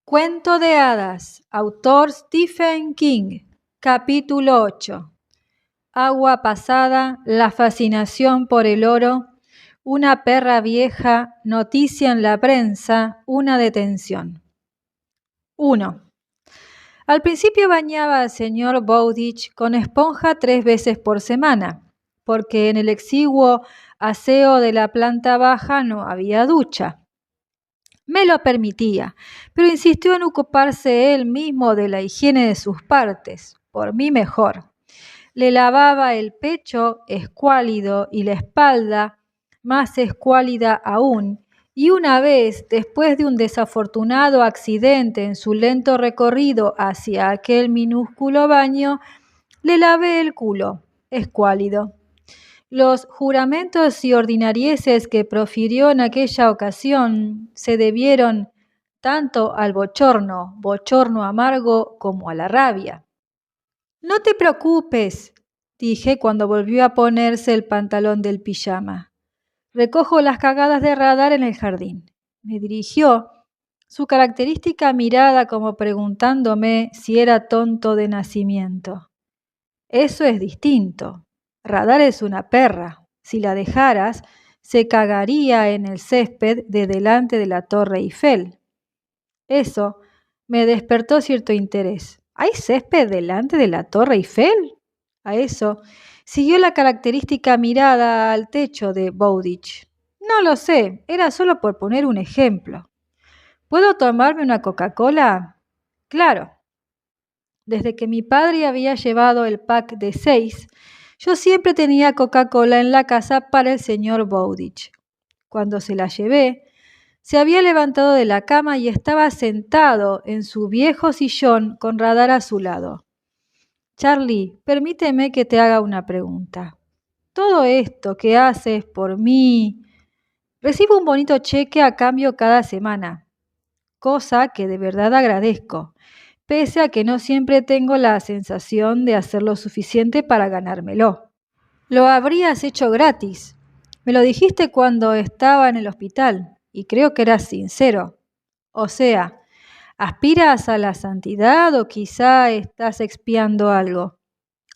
Cuento de hadas, autor Stephen King, capítulo 8. Agua pasada, la fascinación por el oro, una perra vieja, noticia en la prensa, una detención. 1. Al principio bañaba al señor Bowditch con esponja 3 veces por semana, porque en el exiguo aseo de la planta baja no había ducha. Me lo permitía, pero insistió en ocuparse él mismo de la higiene de sus partes, por mí mejor. Le lavaba el pecho escuálido y la espalda más escuálida aún, y una vez, después de un desafortunado accidente en su lento recorrido hacia aquel minúsculo baño, le lavé el culo, escuálido. Los juramentos y ordinarieces que profirió en aquella ocasión se debieron tanto al bochorno amargo, como a la rabia. No te preocupes, dije cuando volvió a ponerse el pantalón del pijama. Recojo las cagadas de radar en el jardín. Me dirigió su característica mirada como preguntándome si era tonto de nacimiento. Eso es distinto. Radar es una perra. Si la dejaras, se cagaría en el césped de delante de la Torre Eiffel. Eso me despertó cierto interés. ¿Hay césped delante de la Torre Eiffel? A eso siguió la característica mirada al techo de Bowditch. No lo sé, era solo por poner un ejemplo. ¿Puedo tomarme una Coca-Cola? Claro. Desde que mi padre había llevado el pack de 6, yo siempre tenía Coca-Cola en la casa para el señor Bowditch. Cuando se la llevé, se había levantado de la cama y estaba sentado en su viejo sillón con Radar a su lado. Charlie, permíteme que te haga una pregunta. Todo esto que haces por mí, recibo un bonito cheque a cambio cada semana, cosa que de verdad agradezco, pese a que no siempre tengo la sensación de hacer lo suficiente para ganármelo. Lo habrías hecho gratis. Me lo dijiste cuando estaba en el hospital, y creo que eras sincero. O sea, ¿aspiras a la santidad o quizá estás expiando algo?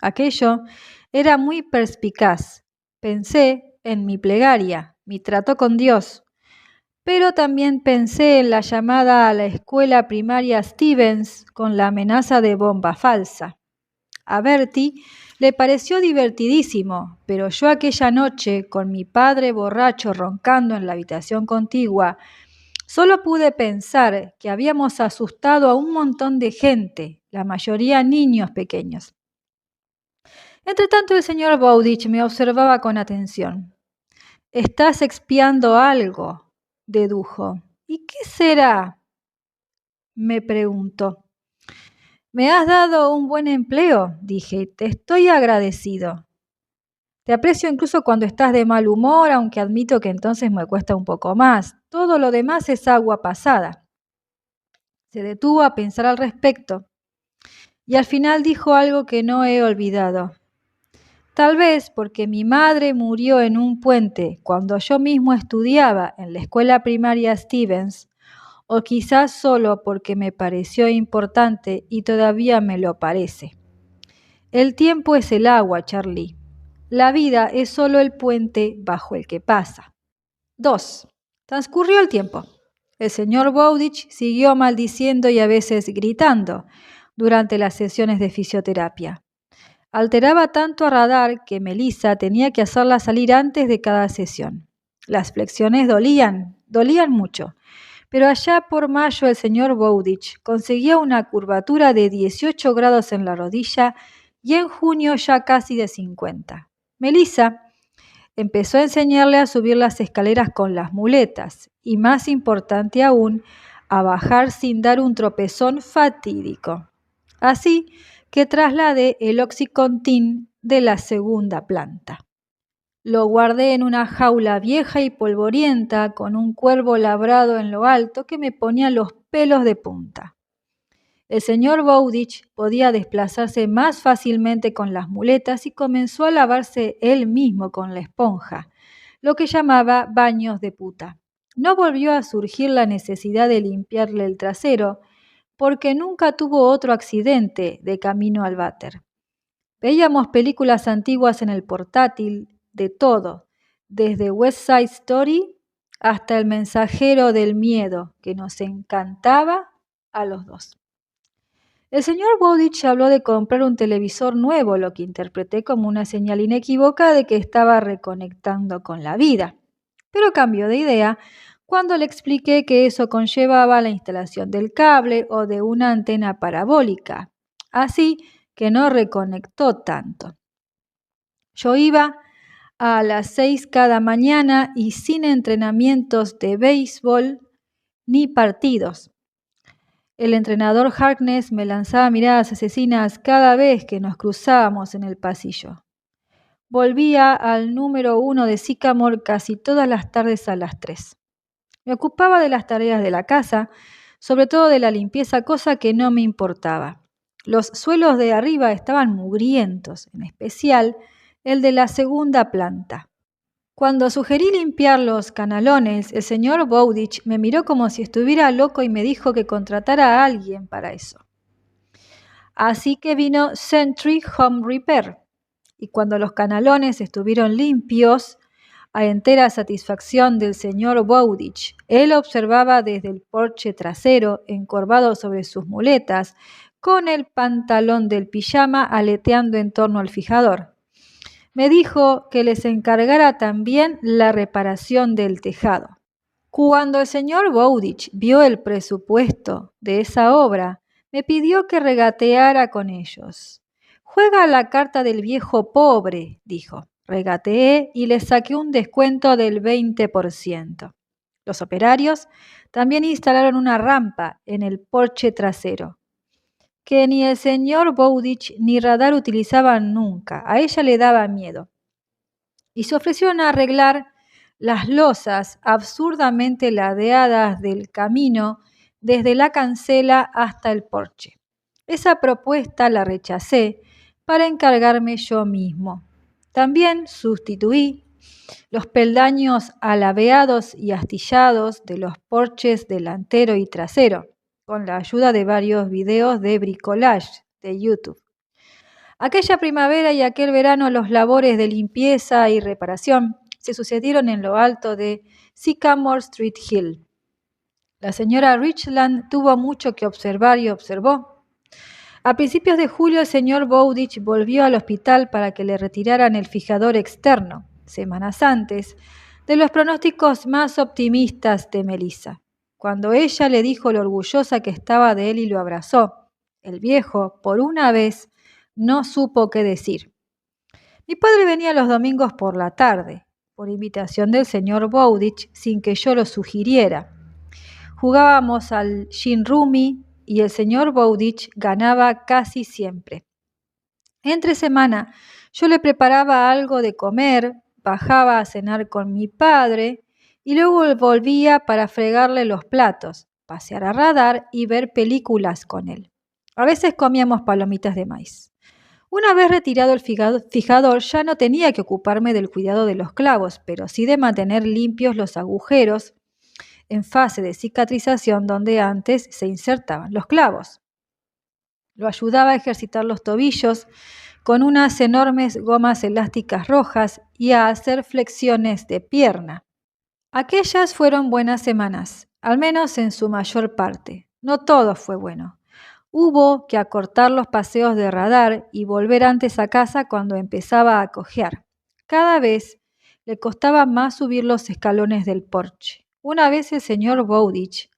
Aquello era muy perspicaz. Pensé en mi plegaria, mi trato con Dios, pero también pensé en la llamada a la escuela primaria Stevens con la amenaza de bomba falsa. A Bertie le pareció divertidísimo, pero yo aquella noche, con mi padre borracho roncando en la habitación contigua, solo pude pensar que habíamos asustado a un montón de gente, la mayoría niños pequeños. Entretanto, el señor Bowditch me observaba con atención. «Estás expiando algo», dedujo. «¿Y qué será?», me preguntó. «Me has dado un buen empleo», dije, «te estoy agradecido. Te aprecio incluso cuando estás de mal humor, aunque admito que entonces me cuesta un poco más. Todo lo demás es agua pasada». Se detuvo a pensar al respecto y al final dijo algo que no he olvidado. Tal vez porque mi madre murió en un puente cuando yo mismo estudiaba en la escuela primaria Stevens, o quizás solo porque me pareció importante y todavía me lo parece. El tiempo es el agua, Charlie. La vida es solo el puente bajo el que pasa. 2. Transcurrió el tiempo. El señor Bowditch siguió maldiciendo y a veces gritando durante las sesiones de fisioterapia. Alteraba tanto a Radar que Melissa tenía que hacerla salir antes de cada sesión. Las flexiones dolían mucho, pero allá por mayo el señor Bowditch conseguía una curvatura de 18 grados en la rodilla y en junio ya casi de 50. Melissa empezó a enseñarle a subir las escaleras con las muletas y, más importante aún, a bajar sin dar un tropezón fatídico. Así que trasladé el Oxycontin de la segunda planta. Lo guardé en una jaula vieja y polvorienta con un cuervo labrado en lo alto que me ponía los pelos de punta. El señor Bowditch podía desplazarse más fácilmente con las muletas y comenzó a lavarse él mismo con la esponja, lo que llamaba baños de puta. No volvió a surgir la necesidad de limpiarle el trasero, porque nunca tuvo otro accidente de camino al váter. Veíamos películas antiguas en el portátil, de todo, desde West Side Story hasta El mensajero del miedo, que nos encantaba a los dos. El señor Bowditch habló de comprar un televisor nuevo, lo que interpreté como una señal inequívoca de que estaba reconectando con la vida. Pero cambió de idea cuando le expliqué que eso conllevaba la instalación del cable o de una antena parabólica. Así que no reconectó tanto. Yo iba a las 6 cada mañana y sin entrenamientos de béisbol ni partidos. El entrenador Harkness me lanzaba miradas asesinas cada vez que nos cruzábamos en el pasillo. Volvía al número 1 de Sycamore casi todas las tardes a las 3. Me ocupaba de las tareas de la casa, sobre todo de la limpieza, cosa que no me importaba. Los suelos de arriba estaban mugrientos, en especial el de la segunda planta. Cuando sugerí limpiar los canalones, el señor Bowditch me miró como si estuviera loco y me dijo que contratara a alguien para eso. Así que vino Century Home Repair, y cuando los canalones estuvieron limpios, a entera satisfacción del señor Bowditch, él observaba desde el porche trasero, encorvado sobre sus muletas, con el pantalón del pijama aleteando en torno al fijador. Me dijo que les encargara también la reparación del tejado. Cuando el señor Bowditch vio el presupuesto de esa obra, me pidió que regateara con ellos. «Juega la carta del viejo pobre», dijo. Regateé y le saqué un descuento del 20%. Los operarios también instalaron una rampa en el porche trasero, que ni el señor Bowditch ni Radar utilizaban nunca. A ella le daba miedo. Y se ofrecieron a arreglar las losas absurdamente ladeadas del camino desde la cancela hasta el porche. Esa propuesta la rechacé para encargarme yo mismo. También sustituí los peldaños alabeados y astillados de los porches delantero y trasero, con la ayuda de varios videos de bricolage de YouTube. Aquella primavera y aquel verano los labores de limpieza y reparación se sucedieron en lo alto de Sycamore Street Hill. La señora Richland tuvo mucho que observar y observó. A principios de julio el señor Bowditch volvió al hospital para que le retiraran el fijador externo, semanas antes de los pronósticos más optimistas de Melissa. Cuando ella le dijo lo orgullosa que estaba de él y lo abrazó, el viejo, por una vez, no supo qué decir. Mi padre venía los domingos por la tarde, por invitación del señor Bowditch, sin que yo lo sugiriera. Jugábamos al gin rummy y el señor Bowditch ganaba casi siempre. Entre semana yo le preparaba algo de comer, bajaba a cenar con mi padre y luego volvía para fregarle los platos, pasear a Radar y ver películas con él. A veces comíamos palomitas de maíz. Una vez retirado el fijador, ya no tenía que ocuparme del cuidado de los clavos, pero sí de mantener limpios los agujeros en fase de cicatrización donde antes se insertaban los clavos. Lo ayudaba a ejercitar los tobillos con unas enormes gomas elásticas rojas y a hacer flexiones de pierna. Aquellas fueron buenas semanas, al menos en su mayor parte. No todo fue bueno. Hubo que acortar los paseos de Radar y volver antes a casa cuando empezaba a cojear. Cada vez le costaba más subir los escalones del porche. Una vez el señor Bowditch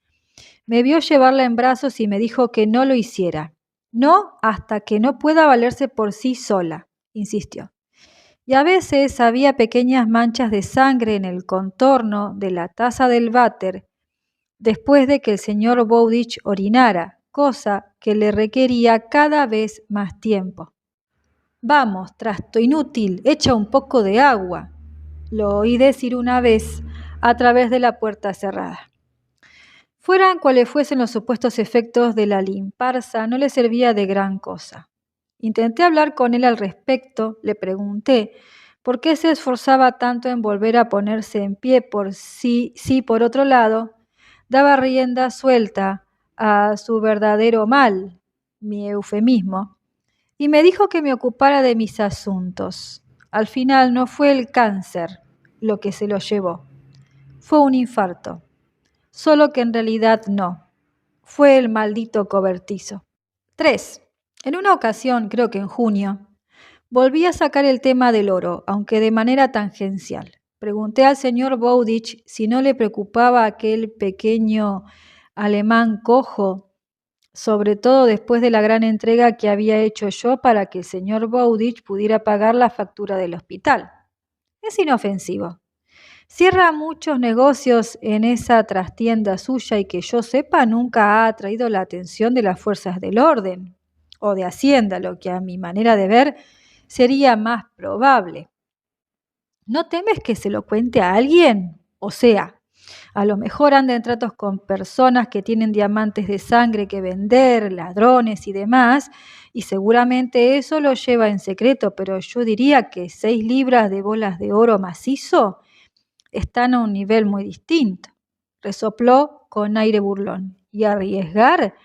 me vio llevarla en brazos y me dijo que no lo hiciera. No hasta que no pueda valerse por sí sola, insistió. Y a veces había pequeñas manchas de sangre en el contorno de la taza del váter después de que el señor Bowditch orinara, cosa que le requería cada vez más tiempo. «Vamos, trasto inútil, echa un poco de agua», lo oí decir una vez a través de la puerta cerrada. Fueran cuales fuesen los supuestos efectos de la limparsa, no le servía de gran cosa. Intenté hablar con él al respecto, le pregunté por qué se esforzaba tanto en volver a ponerse en pie por si por otro lado, daba rienda suelta a su verdadero mal, mi eufemismo, y me dijo que me ocupara de mis asuntos. Al final no fue el cáncer lo que se lo llevó, fue un infarto, solo que en realidad no, fue el maldito cobertizo. 3. En una ocasión, creo que en junio, volví a sacar el tema del oro, aunque de manera tangencial. Pregunté al señor Bowditch si no le preocupaba aquel pequeño alemán cojo, sobre todo después de la gran entrega que había hecho yo para que el señor Bowditch pudiera pagar la factura del hospital. Es inofensivo. Cierra muchos negocios en esa trastienda suya y que yo sepa nunca ha atraído la atención de las fuerzas del orden o de Hacienda, lo que a mi manera de ver sería más probable. ¿No temes que se lo cuente a alguien? O sea, a lo mejor anda en tratos con personas que tienen diamantes de sangre que vender, ladrones y demás, y seguramente eso lo lleva en secreto, pero yo diría que 6 libras de bolas de oro macizo están a un nivel muy distinto. Resopló con aire burlón. ¿Y arriesgar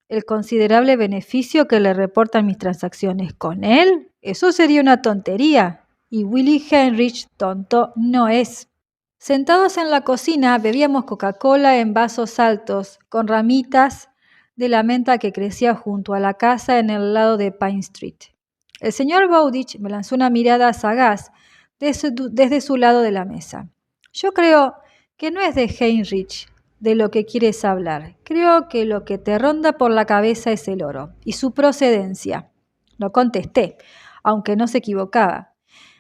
el considerable beneficio que le reportan mis transacciones con él? Eso sería una tontería. Y Willy Heinrich tonto no es. Sentados en la cocina bebíamos Coca-Cola en vasos altos, con ramitas de la menta que crecía junto a la casa en el lado de Pine Street. El señor Bowditch me lanzó una mirada sagaz desde su lado de la mesa. Yo creo que no es de Heinrich de lo que quieres hablar. Creo que lo que te ronda por la cabeza es el oro y su procedencia. No contesté, aunque no se equivocaba.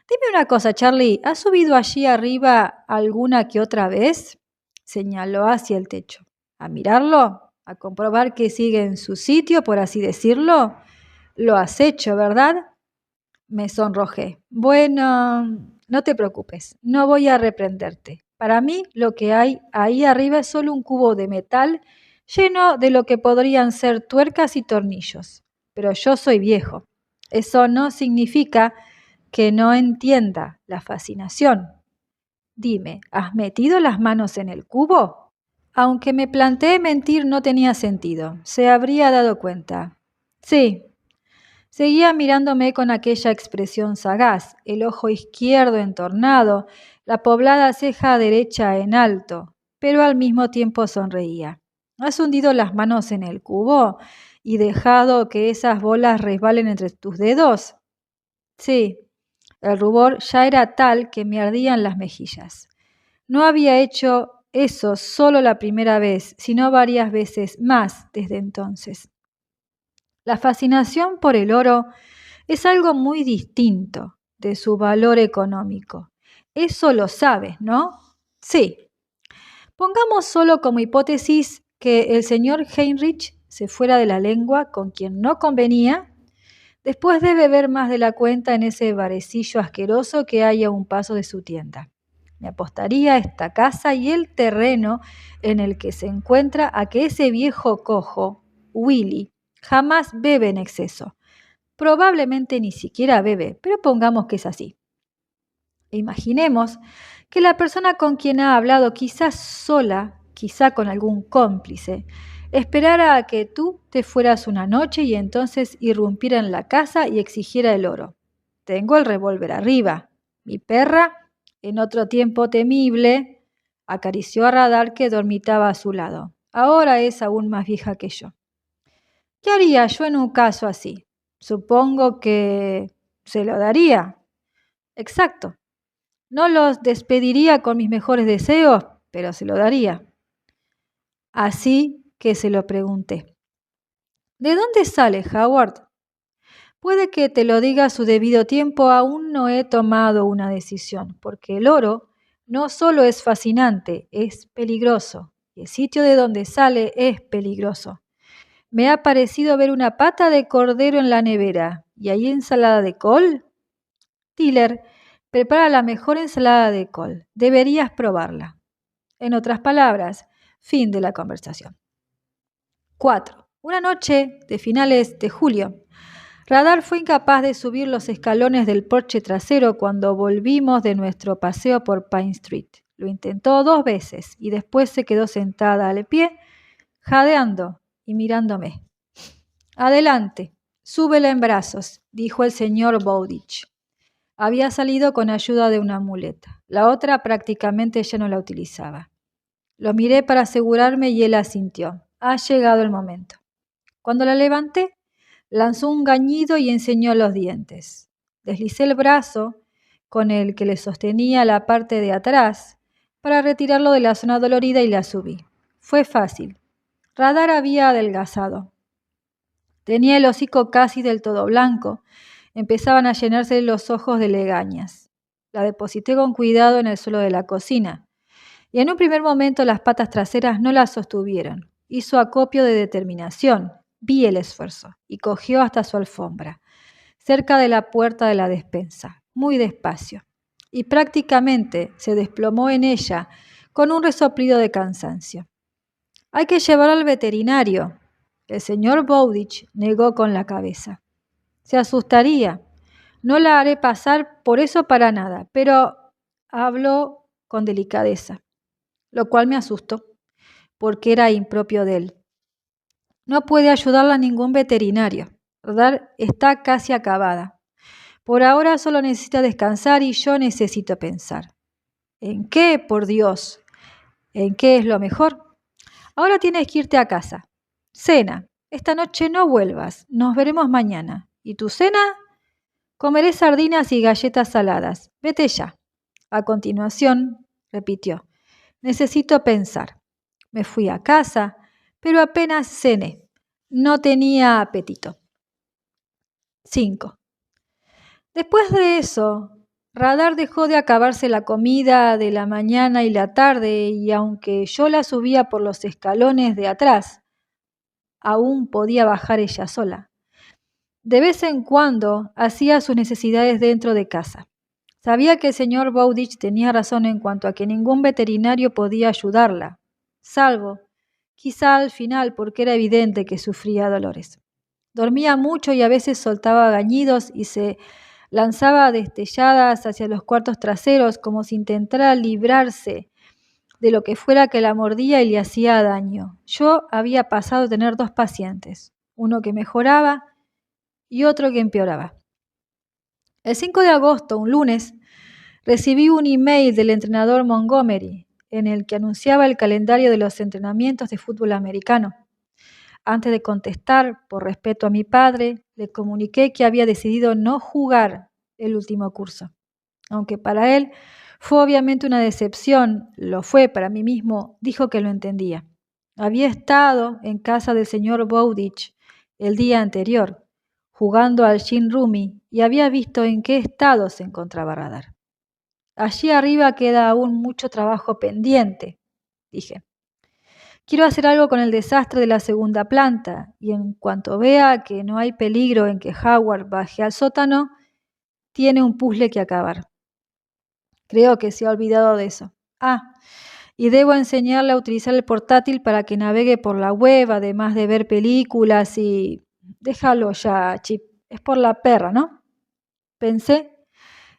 Dime una cosa, Charlie, ¿has subido allí arriba alguna que otra vez? Señaló hacia el techo. ¿A mirarlo? ¿A comprobar que sigue en su sitio, por así decirlo? Lo has hecho, ¿verdad? Me sonrojé. Bueno, no te preocupes, no voy a reprenderte. Para mí lo que hay ahí arriba es solo un cubo de metal lleno de lo que podrían ser tuercas y tornillos. Pero yo soy viejo. Eso no significa que no entienda la fascinación. Dime, ¿has metido las manos en el cubo? Aunque me planteé mentir no tenía sentido. Se habría dado cuenta. Sí. Seguía mirándome con aquella expresión sagaz, el ojo izquierdo entornado, la poblada ceja derecha en alto, pero al mismo tiempo sonreía. ¿Has hundido las manos en el cubo y dejado que esas bolas resbalen entre tus dedos? Sí. El rubor ya era tal que me ardían las mejillas. No había hecho eso solo la primera vez, sino varias veces más desde entonces. La fascinación por el oro es algo muy distinto de su valor económico. Eso lo sabes, ¿no? Sí. Pongamos solo como hipótesis que el señor Heinrich se fuera de la lengua con quien no convenía después de beber más de la cuenta en ese barecillo asqueroso que hay a un paso de su tienda. Me apostaría esta casa y el terreno en el que se encuentra a que ese viejo cojo, Willy, jamás bebe en exceso. Probablemente ni siquiera bebe, pero pongamos que es así. Imaginemos que la persona con quien ha hablado, quizás sola, quizá con algún cómplice, esperara a que tú te fueras una noche y entonces irrumpiera en la casa y exigiera el oro. Tengo el revólver arriba. Mi perra, en otro tiempo temible, acarició a Radar que dormitaba a su lado. Ahora es aún más vieja que yo. ¿Qué haría yo en un caso así? Supongo que se lo daría. Exacto. No los despediría con mis mejores deseos, pero se lo daría. Así que se lo pregunté. ¿De dónde sale, Howard? Puede que te lo diga a su debido tiempo, aún no he tomado una decisión, porque el oro no solo es fascinante, es peligroso, y el sitio de donde sale es peligroso. Me ha parecido ver una pata de cordero en la nevera. ¿Y hay ensalada de col? Tiller prepara la mejor ensalada de col. Deberías probarla. En otras palabras, fin de la conversación. 4. Una noche de finales de julio, Radar fue incapaz de subir los escalones del porche trasero cuando volvimos de nuestro paseo por Pine Street. Lo intentó 2 veces y después se quedó sentada al pie, jadeando y mirándome. «Adelante, súbela en brazos», dijo el señor Bowditch. Había salido con ayuda de una muleta. La otra prácticamente ya no la utilizaba. Lo miré para asegurarme y él asintió. Ha llegado el momento. Cuando la levanté, lanzó un gañido y enseñó los dientes. Deslicé el brazo con el que le sostenía la parte de atrás para retirarlo de la zona dolorida y la subí. Fue fácil. Radar había adelgazado. Tenía el hocico casi del todo blanco. Empezaban a llenarse los ojos de legañas. La deposité con cuidado en el suelo de la cocina, y en un primer momento las patas traseras no la sostuvieron. Hizo acopio de determinación. Vi el esfuerzo, y cogió hasta su alfombra, cerca de la puerta de la despensa, muy despacio, y prácticamente se desplomó en ella con un resoplido de cansancio. «Hay que llevarlo al veterinario». El señor Bowditch negó con la cabeza. «Se asustaría. No la haré pasar por eso para nada», pero habló con delicadeza, lo cual me asustó, porque era impropio de él. «No puede ayudarla ningún veterinario. Radar está casi acabada. Por ahora solo necesita descansar y yo necesito pensar». «¿En qué, por Dios? ¿En qué es lo mejor? Ahora tienes que irte a casa. Cena. Esta noche no vuelvas. Nos veremos mañana. ¿Y tu cena?» «Comeré sardinas y galletas saladas. Vete ya». A continuación, repitió, «necesito pensar». Me fui a casa, pero apenas cené. No tenía apetito. 5. Después de eso, Radar dejó de acabarse la comida de la mañana y la tarde, y aunque yo la subía por los escalones de atrás, aún podía bajar ella sola. De vez en cuando hacía sus necesidades dentro de casa. Sabía que el señor Bowditch tenía razón en cuanto a que ningún veterinario podía ayudarla, salvo, quizá al final, porque era evidente que sufría dolores. Dormía mucho y a veces soltaba gañidos y se lanzaba destelladas hacia los cuartos traseros como si intentara librarse de lo que fuera que la mordía y le hacía daño. Yo había pasado a tener 2 pacientes, uno que mejoraba y otro que empeoraba. El 5 de agosto, un lunes, recibí un email del entrenador Montgomery en el que anunciaba el calendario de los entrenamientos de fútbol americano. Antes de contestar, por respeto a mi padre, le comuniqué que había decidido no jugar el último curso. Aunque para él fue obviamente una decepción, lo fue para mí mismo, dijo que lo entendía. Había estado en casa del señor Bowditch el día anterior, jugando al gin rummy, y había visto en qué estado se encontraba Radar. «Allí arriba queda aún mucho trabajo pendiente», dije. «Quiero hacer algo con el desastre de la segunda planta, y en cuanto vea que no hay peligro en que Howard baje al sótano, tiene un puzzle que acabar». Creo que se ha olvidado de eso. Y debo enseñarle a utilizar el portátil para que navegue por la web, además de ver películas y... Déjalo ya, Chip. Es por la perra, ¿no? Pensé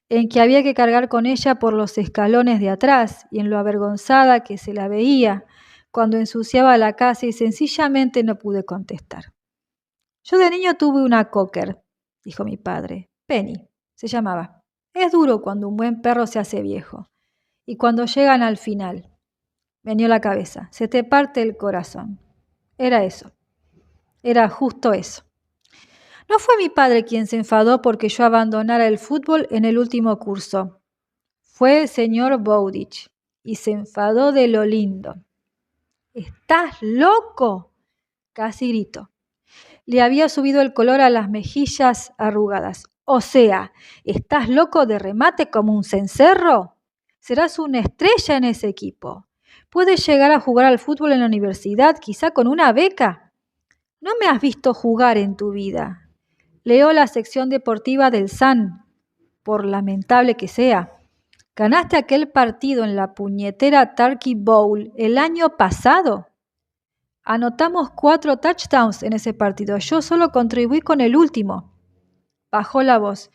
en que había que cargar con ella por los escalones de atrás y en lo avergonzada que se la veía cuando ensuciaba la casa y sencillamente no pude contestar. «Yo de niño tuve una cocker», dijo mi padre. «Penny, se llamaba. Es duro cuando un buen perro se hace viejo. Y cuando llegan al final». Meneó la cabeza. «Se te parte el corazón». Era eso. Era justo eso. No fue mi padre quien se enfadó porque yo abandonara el fútbol en el último curso. Fue el señor Bowditch. Y se enfadó de lo lindo. «¿Estás loco?», casi gritó. Le había subido el color a las mejillas arrugadas. «O sea, ¿estás loco de remate como un cencerro? Serás una estrella en ese equipo. Puedes llegar a jugar al fútbol en la universidad, quizá con una beca. No me has visto jugar en tu vida. Leo la sección deportiva del Sun, por lamentable que sea. Ganaste aquel partido en la puñetera Turkey Bowl el año pasado. Anotamos 4 touchdowns en ese partido. Yo solo contribuí con el último». Bajó la voz.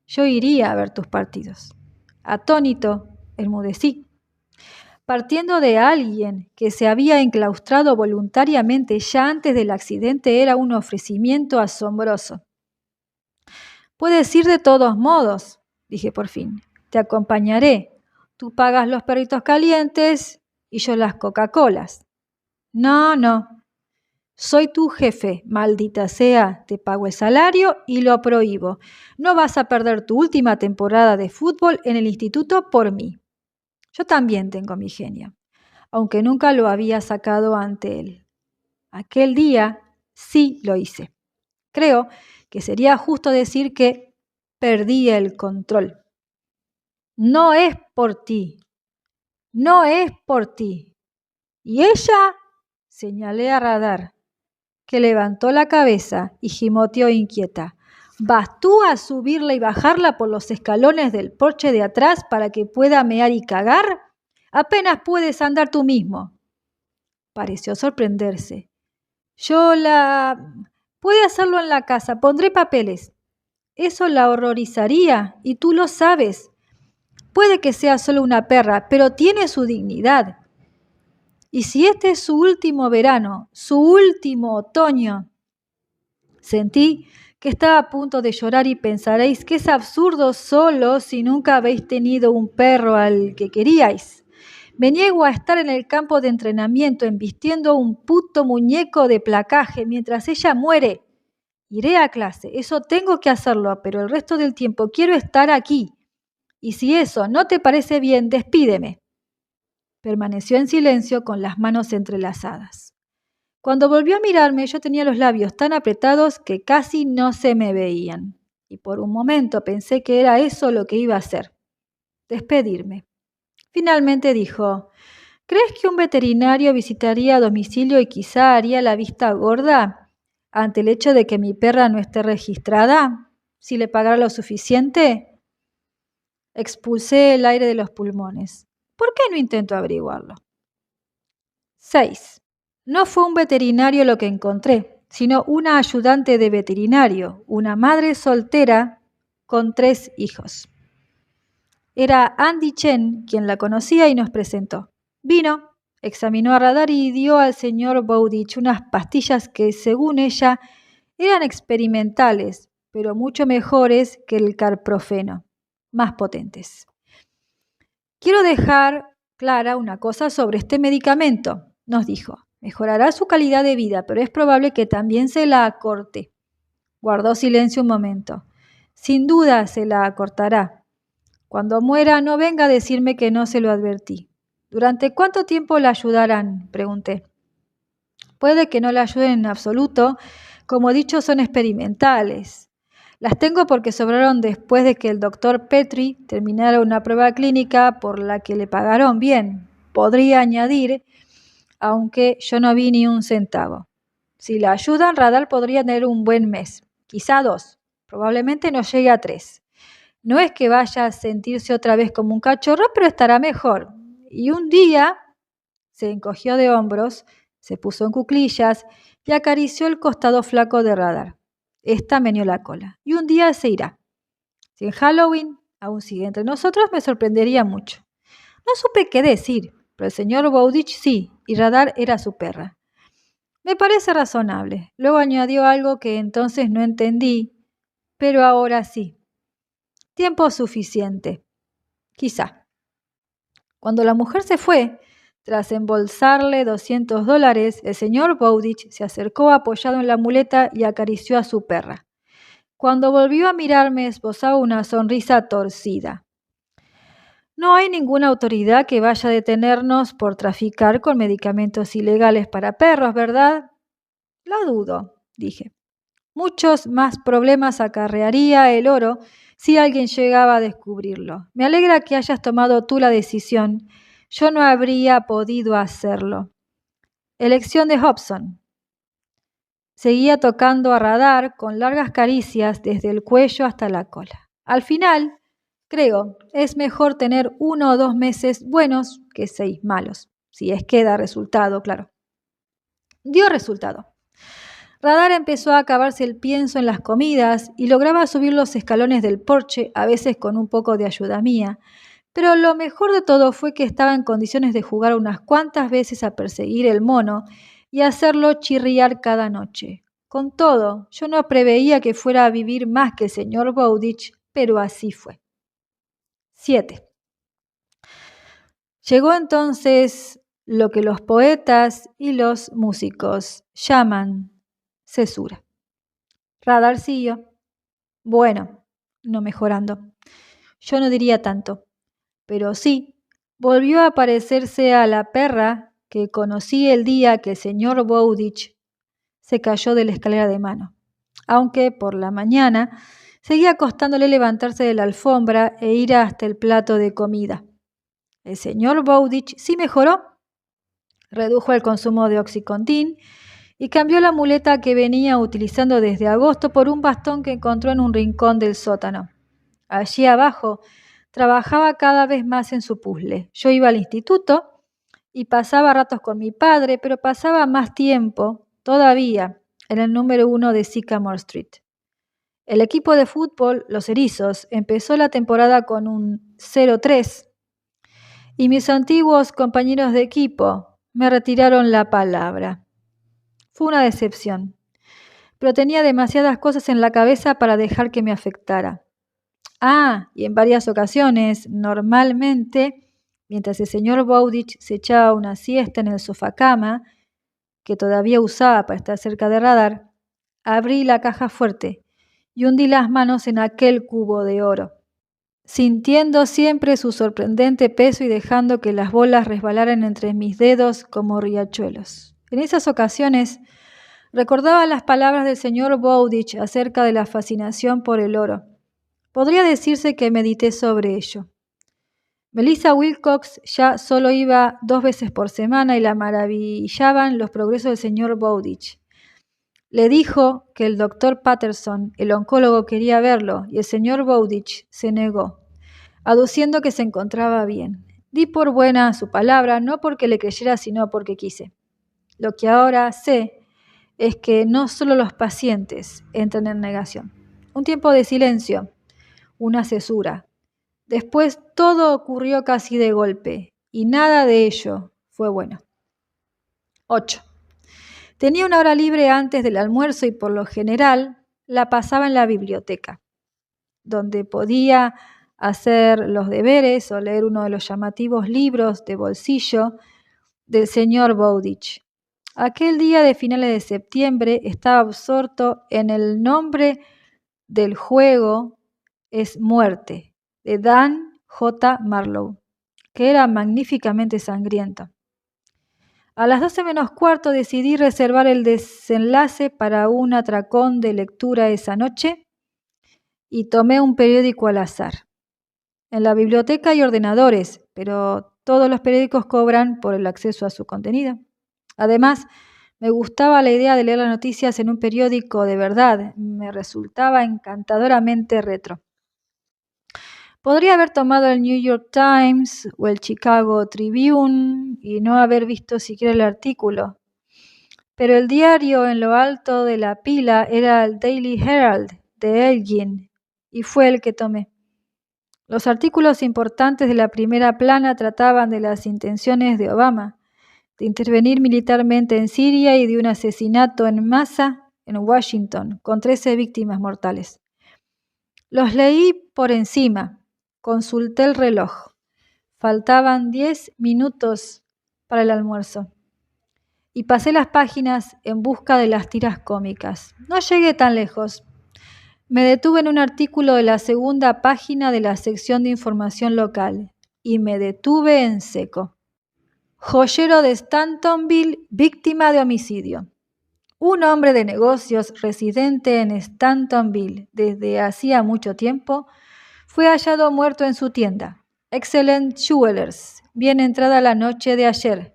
«Yo iría a ver tus partidos». Atónito, enmudecí. partiendo de alguien que se había enclaustrado voluntariamente ya antes del accidente, era un ofrecimiento asombroso. «Puedes ir de todos modos», dije por fin. «Te acompañaré. Tú pagas los perritos calientes y yo las Coca-Colas». No. Soy tu jefe, maldita sea. Te pago el salario y lo prohíbo. No vas a perder tu última temporada de fútbol en el instituto por mí. Yo también tengo mi genio, aunque nunca lo había sacado ante él. Aquel día sí lo hice. Creo que sería justo decir que perdí el control. No es por ti. Y ella, señalé a Radar, que levantó la cabeza y gimoteó inquieta. ¿Vas tú a subirla y bajarla por los escalones del porche de atrás para que pueda mear y cagar? Apenas puedes andar tú mismo. Pareció sorprenderse. Puede hacerlo en la casa, pondré papeles. Eso la horrorizaría y tú lo sabes. Puede que sea solo una perra, pero tiene su dignidad. Y si este es su último verano, su último otoño. Sentí que estaba a punto de llorar y pensaréis que es absurdo solo si nunca habéis tenido un perro al que queríais. Me niego a estar en el campo de entrenamiento embistiendo un puto muñeco de placaje mientras ella muere. Iré a clase, eso tengo que hacerlo, pero el resto del tiempo quiero estar aquí. Y si eso no te parece bien, despídeme. Permaneció en silencio con las manos entrelazadas. Cuando volvió a mirarme, yo tenía los labios tan apretados que casi no se me veían. Y por un momento pensé que era eso lo que iba a hacer. Despedirme. Finalmente dijo, ¿crees que un veterinario visitaría a domicilio y quizá haría la vista gorda ante el hecho de que mi perra no esté registrada? ¿Si le pagara lo suficiente? Expulsé el aire de los pulmones. ¿Por qué no intento averiguarlo? 6. No fue un veterinario lo que encontré, sino una ayudante de veterinario, una madre soltera con 3 hijos. Era Andy Chen quien la conocía y nos presentó. Vino, examinó a Radar y dio al señor Bowditch unas pastillas que, según ella, eran experimentales, pero mucho mejores que el carprofeno, más potentes. Quiero dejar clara una cosa sobre este medicamento, nos dijo. Mejorará su calidad de vida, pero es probable que también se la acorte. Guardó silencio un momento. Sin duda se la acortará. Cuando muera, no venga a decirme que no se lo advertí. ¿Durante cuánto tiempo la ayudarán?, pregunté. Puede que no la ayuden en absoluto. Como he dicho, son experimentales. Las tengo porque sobraron después de que el doctor Petrie terminara una prueba clínica por la que le pagaron bien. Podría añadir, aunque yo no vi ni un centavo. Si la ayudan, Radar podría tener un buen mes, quizá 2, probablemente no llegue a 3. No es que vaya a sentirse otra vez como un cachorro, pero estará mejor. Y un día se encogió de hombros, se puso en cuclillas y acarició el costado flaco de Radar. Esta meneó la cola. Y un día se irá. Si en Halloween aún sigue entre nosotros, me sorprendería mucho. No supe qué decir, pero el señor Bowditch sí, y Radar era su perra. Me parece razonable. Luego añadió algo que entonces no entendí, pero ahora sí. Tiempo suficiente. Quizá. Cuando la mujer se fue, tras embolsarle $200, el señor Bowditch se acercó apoyado en la muleta y acarició a su perra. Cuando volvió a mirarme, esbozaba una sonrisa torcida. No hay ninguna autoridad que vaya a detenernos por traficar con medicamentos ilegales para perros, ¿verdad? Lo dudo, dije. Muchos más problemas acarrearía el oro si alguien llegaba a descubrirlo. Me alegra que hayas tomado tú la decisión. Yo no habría podido hacerlo. Elección de Hobson. Seguía tocando a Radar con largas caricias desde el cuello hasta la cola. Al final, creo, es mejor tener 1 o 2 meses buenos que 6 malos. Si es que da resultado, claro. Dio resultado. Radar empezó a acabarse el pienso en las comidas y lograba subir los escalones del porche, a veces con un poco de ayuda mía, Pero lo mejor de todo fue que estaba en condiciones de jugar unas cuantas veces a perseguir el mono y hacerlo chirriar cada noche. Con todo, yo no preveía que fuera a vivir más que el señor Bowditch, pero así fue. 7. Llegó entonces lo que los poetas y los músicos llaman cesura. Radar siguió. Bueno, no mejorando. Yo no diría tanto, pero sí, volvió a parecerse a la perra que conocí el día que el señor Bowditch se cayó de la escalera de mano, aunque por la mañana seguía costándole levantarse de la alfombra e ir hasta el plato de comida. El señor Bowditch sí mejoró, redujo el consumo de Oxycontin y cambió la muleta que venía utilizando desde agosto por un bastón que encontró en un rincón del sótano. Allí abajo trabajaba cada vez más en su puzzle. Yo iba al instituto y pasaba ratos con mi padre, pero pasaba más tiempo todavía en el número 1 de Sycamore Street. El equipo de fútbol, los Erizos, empezó la temporada con un 0-3 y mis antiguos compañeros de equipo me retiraron la palabra. Fue una decepción, pero tenía demasiadas cosas en la cabeza para dejar que me afectara. Y en varias ocasiones, normalmente, mientras el señor Bowditch se echaba una siesta en el sofá-cama, que todavía usaba para estar cerca de radar, abrí la caja fuerte y hundí las manos en aquel cubo de oro, sintiendo siempre su sorprendente peso y dejando que las bolas resbalaran entre mis dedos como riachuelos. En esas ocasiones recordaba las palabras del señor Bowditch acerca de la fascinación por el oro. Podría decirse que medité sobre ello. Melissa Wilcox ya solo iba 2 veces por semana y la maravillaban los progresos del señor Bowditch. Le dijo que el doctor Patterson, el oncólogo, quería verlo y el señor Bowditch se negó, aduciendo que se encontraba bien. Di por buena su palabra, no porque le creyera, sino porque quise. Lo que ahora sé es que no solo los pacientes entran en negación. Un tiempo de silencio, una cesura. Después todo ocurrió casi de golpe y nada de ello fue bueno. 8. Tenía una hora libre antes del almuerzo y por lo general la pasaba en la biblioteca, donde podía hacer los deberes o leer uno de los llamativos libros de bolsillo del señor Bowditch. Aquel día de finales de septiembre estaba absorto en El nombre del juego es muerte, de Dan J. Marlowe, que era magníficamente sangriento. A las 12 menos cuarto decidí reservar el desenlace para un atracón de lectura esa noche y tomé un periódico al azar. En la biblioteca hay ordenadores, pero todos los periódicos cobran por el acceso a su contenido. Además, me gustaba la idea de leer las noticias en un periódico de verdad. Me resultaba encantadoramente retro. Podría haber tomado el New York Times o el Chicago Tribune y no haber visto siquiera el artículo. Pero el diario en lo alto de la pila era el Daily Herald de Elgin y fue el que tomé. Los artículos importantes de la primera plana trataban de las intenciones de Obama de intervenir militarmente en Siria y de un asesinato en masa en Washington con 13 víctimas mortales. Los leí por encima. Consulté el reloj. Faltaban 10 minutos para el almuerzo. Y pasé las páginas en busca de las tiras cómicas. No llegué tan lejos. Me detuve en un artículo de la segunda página de la sección de información local. Y me detuve en seco. Joyero de Stantonville, víctima de homicidio. Un hombre de negocios residente en Stantonville desde hacía mucho tiempo fue hallado muerto en su tienda, Excellent Jewelers, bien entrada la noche de ayer.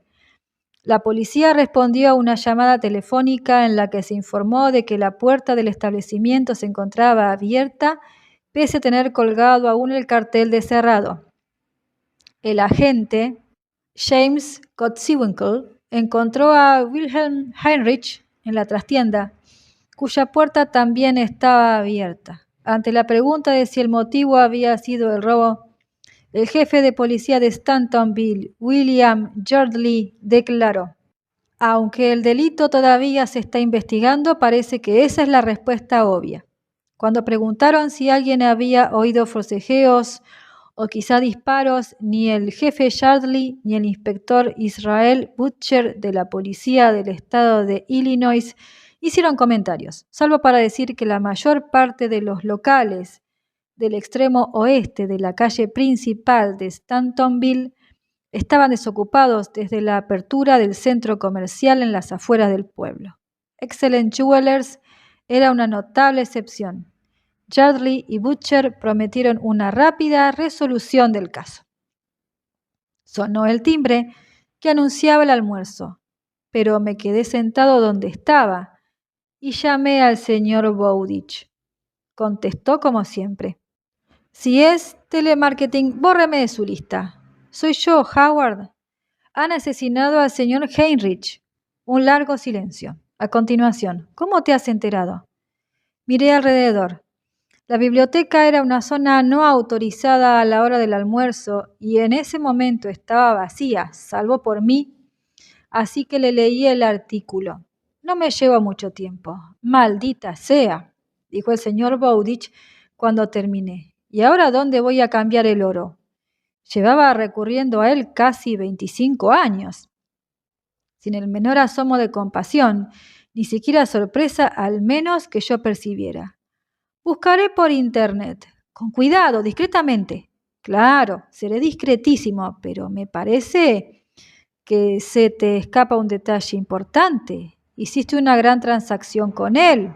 La policía respondió a una llamada telefónica en la que se informó de que la puerta del establecimiento se encontraba abierta, pese a tener colgado aún el cartel de cerrado. El agente, James Kotzwinkle, encontró a Wilhelm Heinrich en la trastienda, cuya puerta también estaba abierta. Ante la pregunta de si el motivo había sido el robo, El jefe de policía de Stantonville, William Yardley, declaró: aunque el delito todavía se está investigando, parece que esa es la respuesta obvia. Cuando preguntaron si alguien había oído forcejeos o quizá disparos, ni el jefe Yardley ni el inspector Israel Butcher de la policía del estado de Illinois hicieron comentarios, salvo para decir que la mayor parte de los locales del extremo oeste de la calle principal de Stantonville estaban desocupados desde la apertura del centro comercial en las afueras del pueblo. Excellent Jewelers era una notable excepción. Yardley y Butcher prometieron una rápida resolución del caso. Sonó el timbre que anunciaba el almuerzo, pero me quedé sentado donde estaba y llamé al señor Bowditch. Contestó como siempre. Si es telemarketing, bórreme de su lista. Soy yo, Howard. Han asesinado al señor Heinrich. Un largo silencio. A continuación, ¿cómo te has enterado? Miré alrededor. La biblioteca era una zona no autorizada a la hora del almuerzo y en ese momento estaba vacía, salvo por mí, así que le leí el artículo. No me llevó mucho tiempo. Maldita sea, dijo el señor Bowditch cuando terminé. ¿Y ahora dónde voy a cambiar el oro? Llevaba recurriendo a él casi 25 años. Sin el menor asomo de compasión, ni siquiera sorpresa, al menos que yo percibiera. Buscaré por internet. Con cuidado, discretamente. Claro, seré discretísimo, pero me parece que se te escapa un detalle importante. Hiciste una gran transacción con él.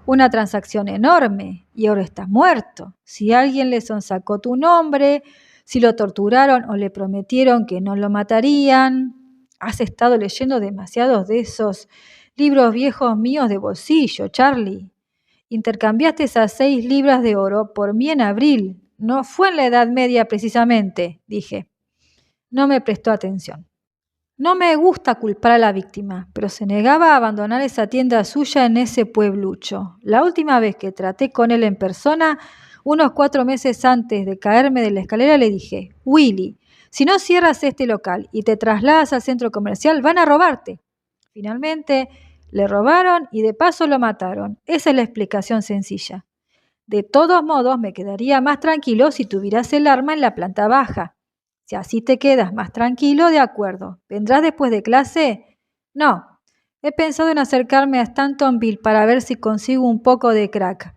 Una transacción enorme, y ahora estás muerto. Si alguien le sonsacó tu nombre, si lo torturaron o le prometieron que no lo matarían. Has estado leyendo demasiados de esos libros viejos míos de bolsillo, Charlie. Intercambiaste esas 6 libras de oro por mí en abril. No fue en la Edad Media precisamente, dije. No me prestó atención. No me gusta culpar a la víctima, pero se negaba a abandonar esa tienda suya en ese pueblucho. La última vez que traté con él en persona, unos 4 meses antes de caerme de la escalera, le dije: Willy, si no cierras este local y te trasladas al centro comercial, van a robarte. Finalmente, le robaron y de paso lo mataron. Esa es la explicación sencilla. De todos modos, me quedaría más tranquilo si tuvieras el arma en la planta baja. Si así te quedas más tranquilo, de acuerdo. ¿Vendrás después de clase? No. He pensado en acercarme a Stantonville para ver si consigo un poco de crack.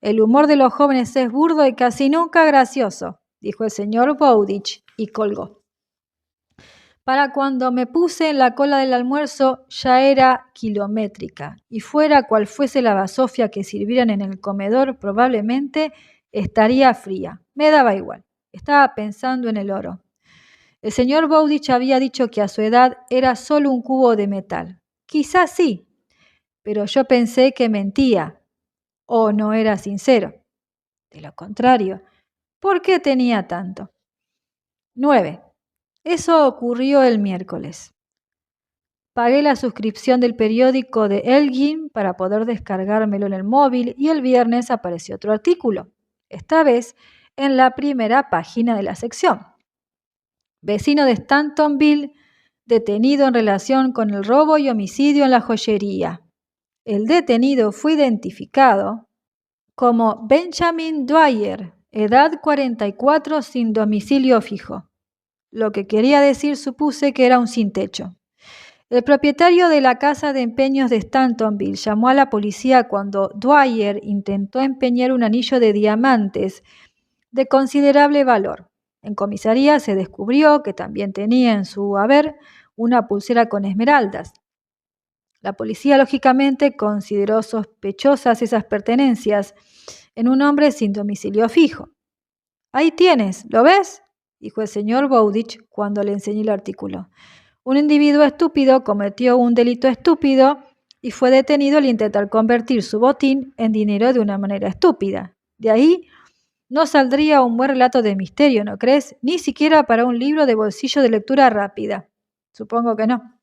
El humor de los jóvenes es burdo y casi nunca gracioso, dijo el señor Bowditch y colgó. Para cuando me puse en la cola del almuerzo ya era kilométrica, y fuera cual fuese la basofia que sirvieran en el comedor, probablemente estaría fría. Me daba igual. Estaba pensando en el oro. El señor Bowditch había dicho que a su edad era solo un cubo de metal. Quizás sí, pero yo pensé que mentía o no era sincero. De lo contrario, ¿por qué tenía tanto? 9. Eso ocurrió el miércoles. Pagué la suscripción del periódico de Elgin para poder descargármelo en el móvil y el viernes apareció otro artículo, esta vez en la primera página de la sección. Vecino de Stantonville, detenido en relación con el robo y homicidio en la joyería. El detenido fue identificado como Benjamin Dwyer, edad 44, sin domicilio fijo. Lo que quería decir, supuse, que era un sin techo. El propietario de la casa de empeños de Stantonville llamó a la policía cuando Dwyer intentó empeñar un anillo de diamantes de considerable valor. En comisaría se descubrió que también tenía en su haber una pulsera con esmeraldas. La policía, lógicamente, consideró sospechosas esas pertenencias en un hombre sin domicilio fijo. Ahí tienes, ¿lo ves?, dijo el señor Bowditch cuando le enseñé el artículo. Un individuo estúpido cometió un delito estúpido y fue detenido al intentar convertir su botín en dinero de una manera estúpida. De ahí no saldría un buen relato de misterio, ¿no crees? Ni siquiera para un libro de bolsillo de lectura rápida. Supongo que no.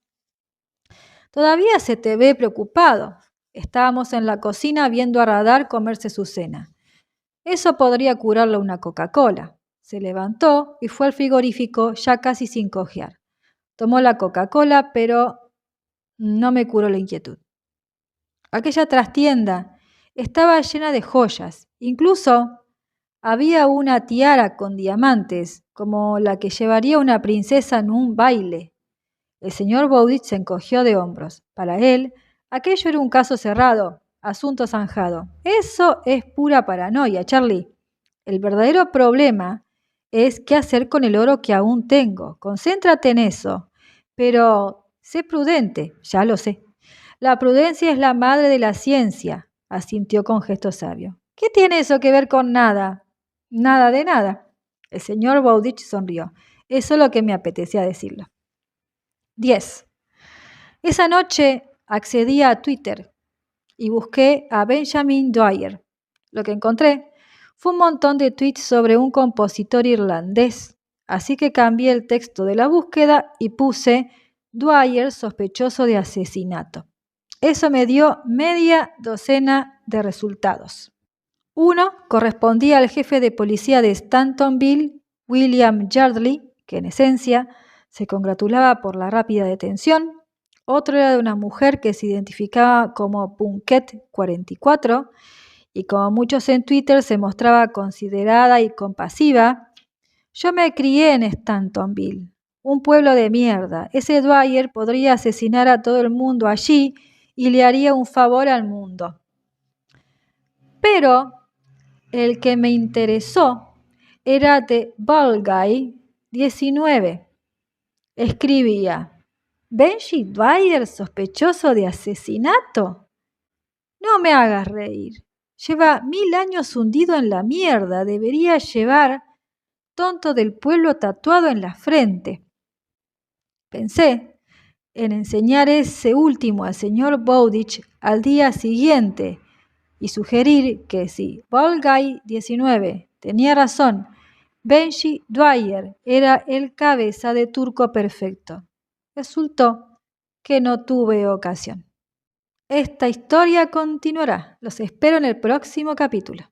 Todavía se te ve preocupado. Estábamos en la cocina viendo a Radar comerse su cena. Eso podría curarle una Coca-Cola. Se levantó y fue al frigorífico ya casi sin cojear. Tomó la Coca-Cola, pero no me curó la inquietud. Aquella trastienda estaba llena de joyas. Incluso había una tiara con diamantes, como la que llevaría una princesa en un baile. El señor Bowditch se encogió de hombros. Para él, aquello era un caso cerrado, asunto zanjado. Eso es pura paranoia, Charlie. El verdadero problema es qué hacer con el oro que aún tengo. Concéntrate en eso. Pero sé prudente, ya lo sé. La prudencia es la madre de la ciencia, asintió con gesto sabio. ¿Qué tiene eso que ver con nada? Nada de nada. El señor Bowditch sonrió. Eso es lo que me apetecía decirlo. 10. Esa noche accedí a Twitter y busqué a Benjamin Dwyer. Lo que encontré fue un montón de tweets sobre un compositor irlandés, así que cambié el texto de la búsqueda y puse Dwyer sospechoso de asesinato. Eso me dio media docena de resultados. Uno correspondía al jefe de policía de Stantonville, William Yardley, que en esencia se congratulaba por la rápida detención. Otro era de una mujer que se identificaba como Punket 44 y como muchos en Twitter se mostraba considerada y compasiva. Yo me crié en Stantonville, un pueblo de mierda. Ese Dwyer podría asesinar a todo el mundo allí y le haría un favor al mundo. Pero el que me interesó era de Balguy 19. Escribía: ¿Benji Dwyer sospechoso de asesinato? No me hagas reír. Lleva 1000 años hundido en la mierda. Debería llevar tonto del pueblo tatuado en la frente. Pensé en enseñar ese último al señor Bowditch al día siguiente y sugerir que si Balguy 19 tenía razón, Benji Dwyer era el cabeza de turco perfecto. Resultó que no tuve ocasión. Esta historia continuará. Los espero en el próximo capítulo.